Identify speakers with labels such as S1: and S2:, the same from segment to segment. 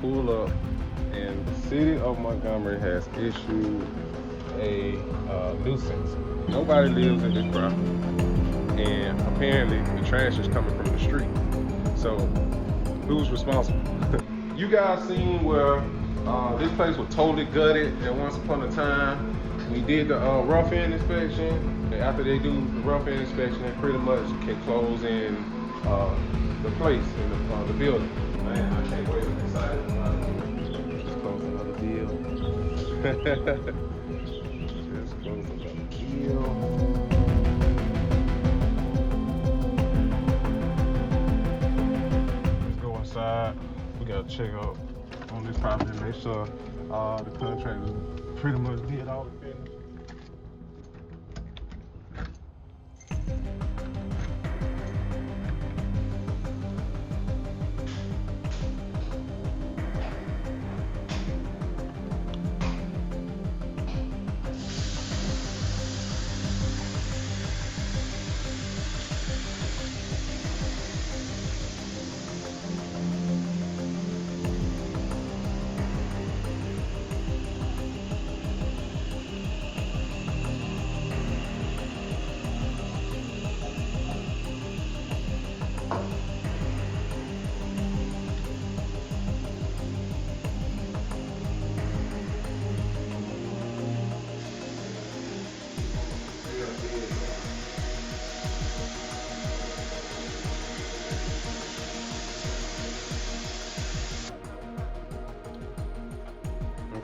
S1: pull up, and the city of Montgomery has issued a nuisance. Nobody lives in this property, and apparently the trash is coming from the street. So, who's responsible? You guys seen where this place was totally gutted at once upon a time. We did the rough end inspection, and after they do the rough end inspection, they pretty much can close in the place in the building. Man, I can't wait. I'm excited about it. Just close another deal. Just close another deal. Let's go inside. We gotta check up on this property and make sure the contractor pretty much did all the business.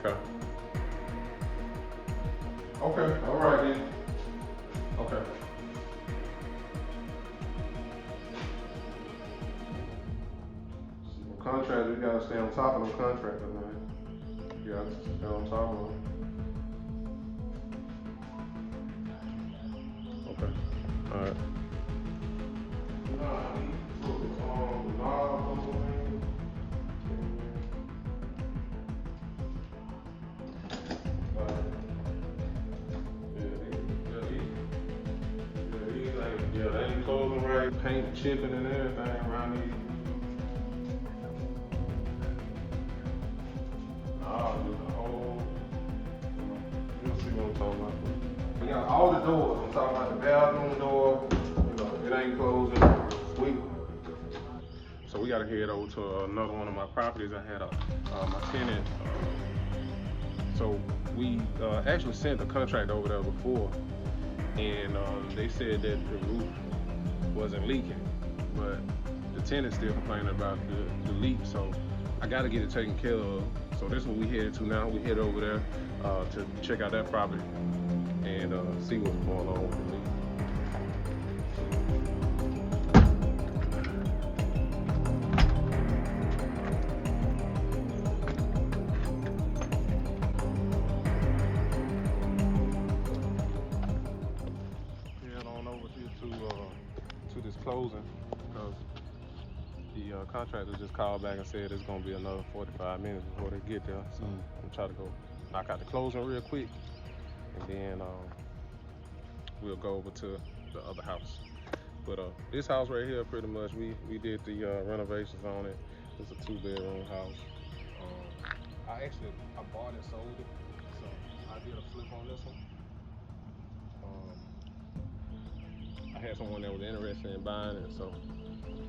S1: Okay. Okay, all right then. Okay. Contractor, you gotta stay on top of them contractors, man. You gotta stay on top of them. Okay. All right. Yeah, they ain't closing right, paint chipping and everything around these. Nah, just the whole, you'll see what I'm talking about. We got all the doors. I'm talking about the bathroom door, it ain't closing. So we gotta head over to another one of my properties. I had my tenant, so we actually sent a contract over there before, and they said that the roof wasn't leaking, but the tenant's still complaining about the leak, so I gotta get it taken care of. So this is what we headed to now. We head over there to check out that property and see what's going on with the leak. To this closing, because the contractor just called back and said it's gonna be another 45 minutes before they get there. So I'm trying to go knock out the closing real quick, and then we'll go over to the other house. But this house right here, pretty much, we did the renovations on it. It's a 2-bedroom house. I bought and sold it, so I did a flip on this one. I had someone that was interested in buying it, so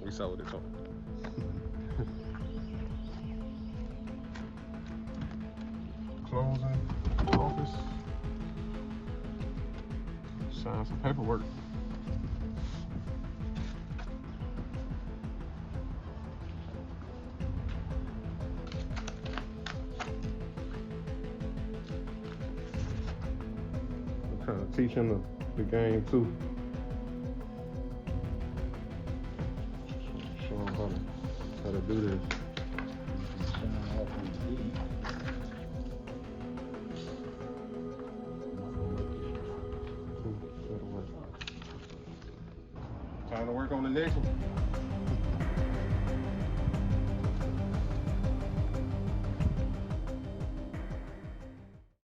S1: we sold it to them. Closing office. Sign some paperwork. I'm kind of teaching the game too. How to do this. Time to work on the next one.